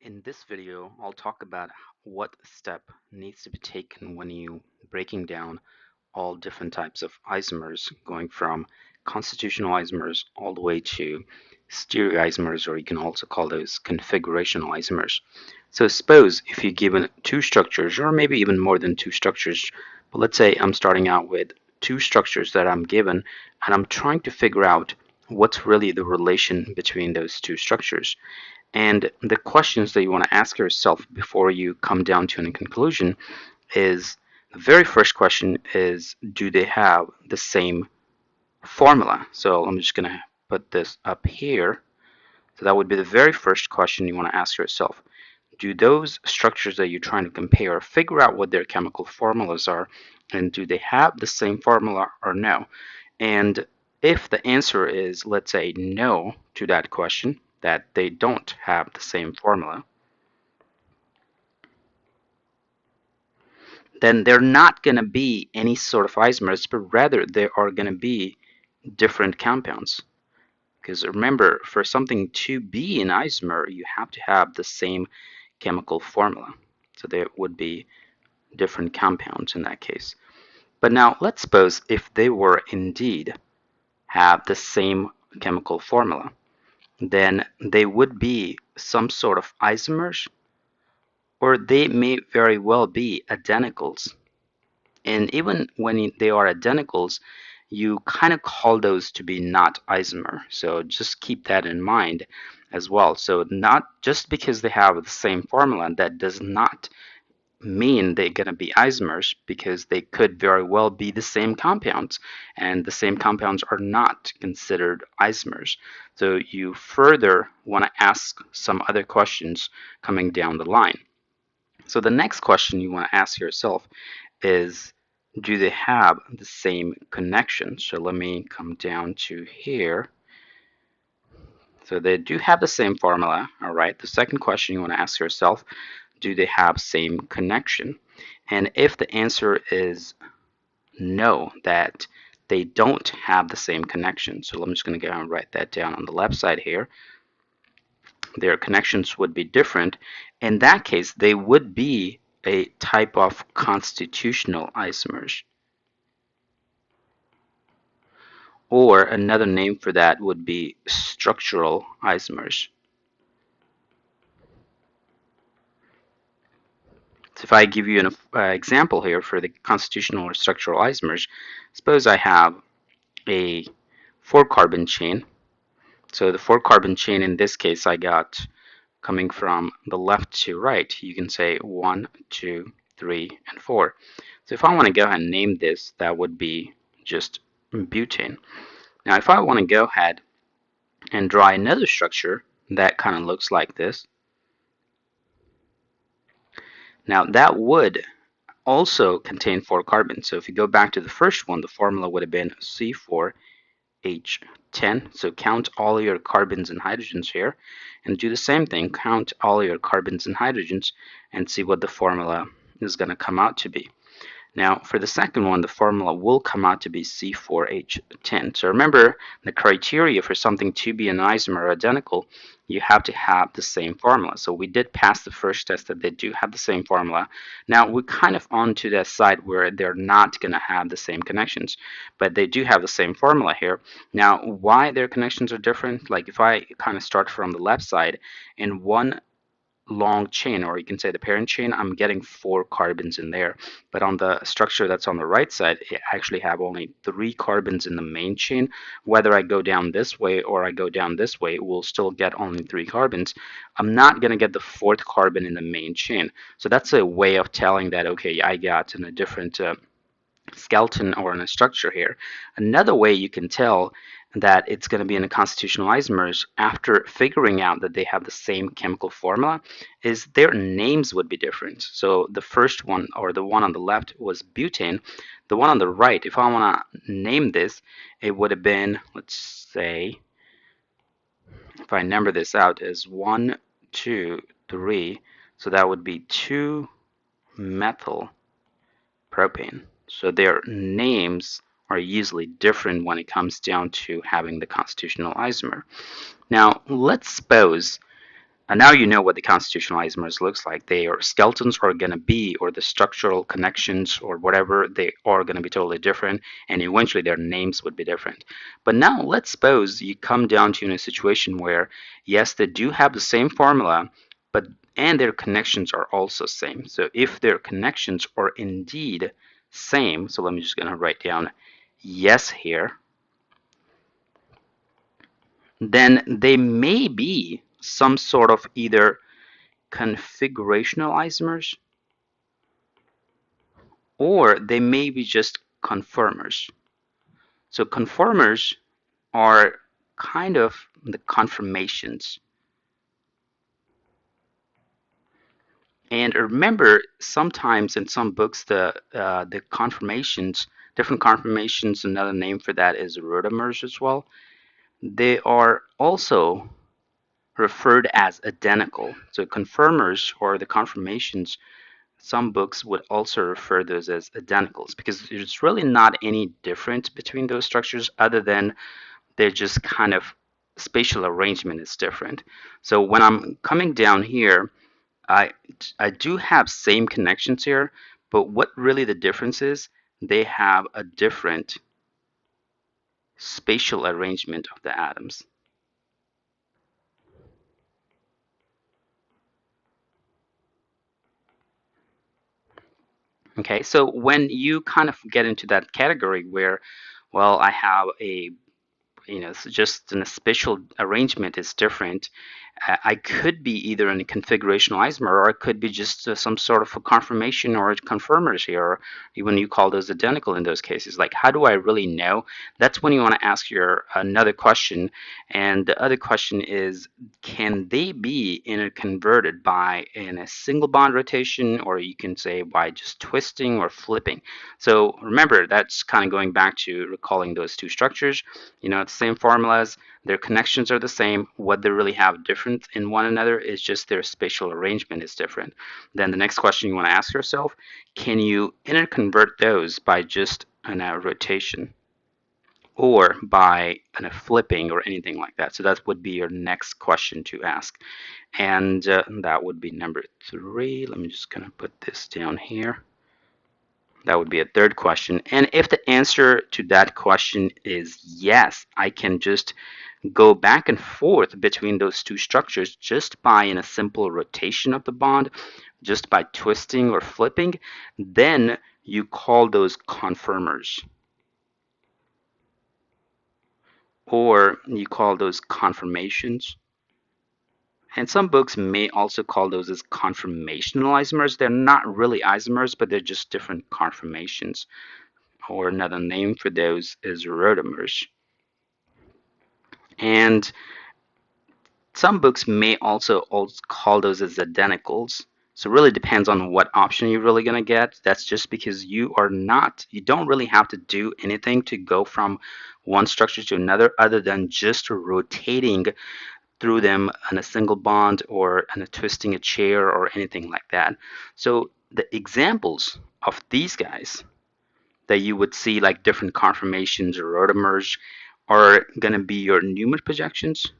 In this video, I'll talk about what step needs to be taken when you breaking down all different types of isomers, going from constitutional isomers all the way to stereoisomers, or you can also call those configurational isomers. So suppose if you're given two structures, or maybe even more than two structures, but let's say I'm starting out with two structures that I'm given, and I'm trying to figure out what's really the relation between those two structures. And the questions that you want to ask yourself before you come down to a conclusion is the very first question is, do they have the same formula? So I'm just going to put this up here. So that would be the very first question you want to ask yourself. Do those structures that you're trying to compare figure out what their chemical formulas are, and do they have the same formula or no? And if the answer is, let's say, no to that question, that they don't have the same formula, then they're not going to be any sort of isomers, but rather they are going to be different compounds. Because remember, for something to be an isomer, you have to have the same chemical formula. So there would be different compounds in that case. But now let's suppose if they were indeed have the same chemical formula, then they would be some sort of isomers, or they may very well be identicals. And even when they are identicals, you kind of call those to be not isomer. So just keep that in mind as well. So not just because they have the same formula, that does not mean they're going to be isomers, because they could very well be the same compounds, and the same compounds are not considered isomers. So you further want to ask some other questions coming down the line. So the next question you want to ask yourself is, do they have the same connection? So let me come down to here. So they do have the same formula. All right. The second question you want to ask yourself, do they have same connection? And if the answer is no, that they don't have the same connection, so I'm just going to go and write that down on the left side here. Their connections would be different. In that case, they would be a type of constitutional isomers. Or another name for that would be structural isomers. So if I give you an example here for the constitutional or structural isomers, suppose I have a 4-carbon chain. So the 4-carbon chain in this case I got coming from the left to right. You can say 1, 2, 3, and 4. So if I want to go ahead and name this, that would be just butane. Now if I want to go ahead and draw another structure that kind of looks like this, now that would also contain 4 carbons. So if you go back to the first one, the formula would have been C4H10. So count all your carbons and hydrogens here, and do the same thing. Count all your carbons and hydrogens and see what the formula is going to come out to be. Now, for the second one, the formula will come out to be C4H10. So remember, the criteria for something to be an isomer or identical, you have to have the same formula. So we did pass the first test that they do have the same formula. Now, we're kind of on to that side where they're not going to have the same connections, but they do have the same formula here. Now, why their connections are different? Like if I kind of start from the left side, in one long chain, or you can say the parent chain, I'm getting 4 carbons in there. But on the structure that's on the right side, it actually have only 3 carbons in the main chain. Whether I go down this way or I go down this way, we'll still get only 3 carbons. I'm not going to get the 4th carbon in the main chain. So that's a way of telling that, okay, I got in a different skeleton or in a structure here. Another way you can tell that it's going to be in a constitutional isomers after figuring out that they have the same chemical formula is their names would be different. So the first one, or the one on the left, was butane. The one on the right, if I want to name this, it would have been, let's say, if I number this out as 1, 2, 3, so that would be 2-methyl propane. So their names are usually different when it comes down to having the constitutional isomer. Now, let's suppose And now you know what the constitutional isomers looks like. Their skeletons are going to be, or the structural connections or whatever, they are going to be totally different, and eventually their names would be different. But now let's suppose you come down to in a situation where, yes, they do have the same formula, but and their connections are also same. So if their connections are indeed same, so let me just gonna write down yes here, then they may be some sort of either configurational isomers, or they may be just conformers. So conformers are kind of the conformations. And remember, sometimes in some books, the conformations, different conformations, another name for that is rotamers as well. They are also referred as identical. So conformers or the conformations, some books would also refer those as identicals because there's really not any difference between those structures other than they're just kind of spatial arrangement is different. So when I'm coming down here, I I do have same connections here, but what really the difference is, they have a different spatial arrangement of the atoms. Okay, so when you kind of get into that category where, well, I have a so just an spatial arrangement is different. I could be either in a configurational isomer, or it could be just some sort of a conformation or conformers here, or even you call those identical in those cases. Like, how do I really know? That's when you want to ask your another question, and the other question is, can they be interconverted by in a single bond rotation, or you can say by just twisting or flipping. So remember, that's kind of going back to recalling those two structures. It's the same formulas, their connections are the same. What they really have different in one another is just their spatial arrangement is different. Then the next question you want to ask yourself, can you interconvert those by just a rotation or by a flipping or anything like that? So that would be your next question to ask. And that would be number 3. Let me just kind of put this down here. That would be a third question. And if the answer to that question is yes, I can just go back and forth between those two structures just by in a simple rotation of the bond, just by twisting or flipping, then you call those conformers, or you call those conformations. And some books may also call those as conformational isomers. They're not really isomers, but they're just different conformations. Or another name for those is rotamers. And some books may also call those as identicals. So it really depends on what option you're really going to get. That's just because you don't really have to do anything to go from one structure to another other than just rotating through them on a single bond or on a twisting a chair or anything like that. So the examples of these guys that you would see like different conformations or rotamers are going to be your Newman projections.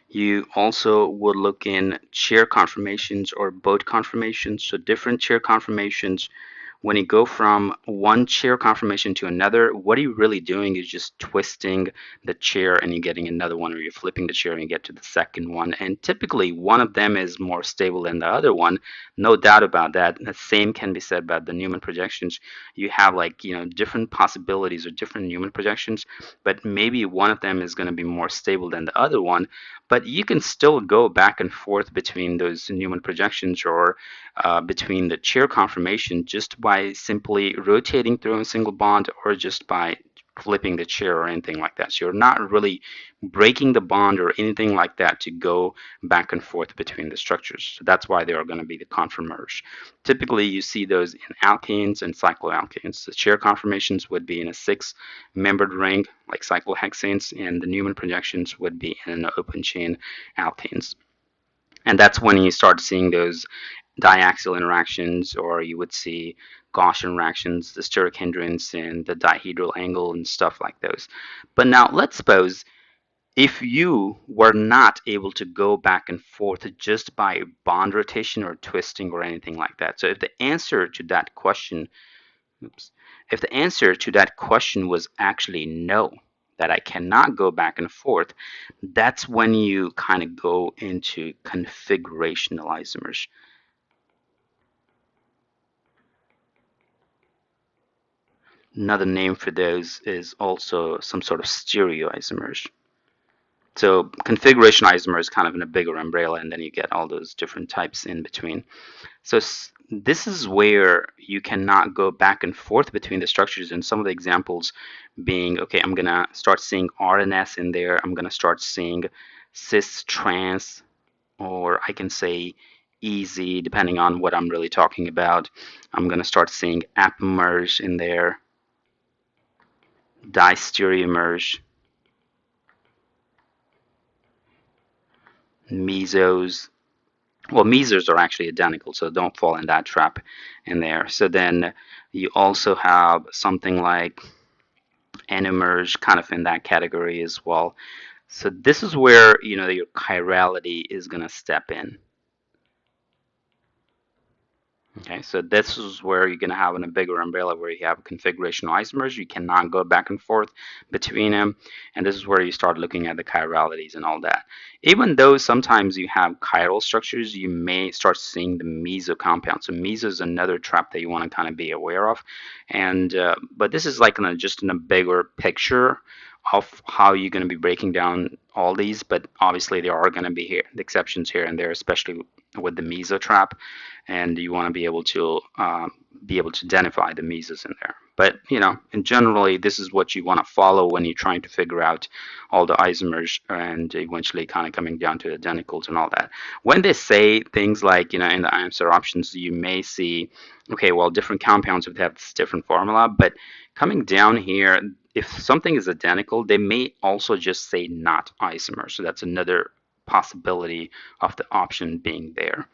You also would look in chair conformations or boat conformations. So different chair conformations, when you go from one chair conformation to another, what are you really doing is just twisting the chair and you're getting another one, or you're flipping the chair and you get to the second one. And typically one of them is more stable than the other one. No doubt about that. The same can be said about the Newman projections. You have different possibilities or different Newman projections, but maybe one of them is going to be more stable than the other one. But you can still go back and forth between those Newman projections or between the chair conformation just by simply rotating through a single bond or just by flipping the chair or anything like that. So you're not really breaking the bond or anything like that to go back and forth between the structures. So that's why they are going to be the conformers. Typically, you see those in alkanes and cycloalkanes. The chair conformations would be in a 6-membered ring, like cyclohexanes, and the Newman projections would be in open chain alkanes. And that's when you start seeing those diaxial interactions, or you would see Gaussian reactions, the steric hindrance, and the dihedral angle and stuff like those. But now let's suppose if you were not able to go back and forth just by bond rotation or twisting or anything like that. So if the answer to that question, oops, if the answer to that question was actually no, that I cannot go back and forth, that's when you kind of go into configurational isomers. Another name for those is also some sort of stereoisomers. So configuration isomer is kind of in a bigger umbrella, and then you get all those different types in between. So this is where you cannot go back and forth between the structures, and some of the examples being, okay, I'm going to start seeing RNS in there. I'm going to start seeing cis trans, or I can say easy, depending on what I'm really talking about. I'm going to start seeing apomers in there, distereomers, mesos. Well, mesers are actually identical, so don't fall in that trap in there. So then you also have something like anomers kind of in that category as well. So this is where your chirality is going to step in. Okay, so this is where you're going to have in a bigger umbrella where you have configurational isomers. You cannot go back and forth between them. And this is where you start looking at the chiralities and all that. Even though sometimes you have chiral structures, you may start seeing the meso compound. So meso is another trap that you want to kind of be aware of. And but this is like just in a bigger picture of how you're going to be breaking down all these. But obviously there are going to be the exceptions here and there, especially with the meso trap, and you want to be able to identify the mesos in there. But in generally, this is what you want to follow when you're trying to figure out all the isomers and eventually kind of coming down to identicals and all that. When they say things like in the answer options, you may see, okay, well, different compounds would have this different formula, but coming down here, if something is identical, they may also just say not isomer. So that's another possibility of the option being there.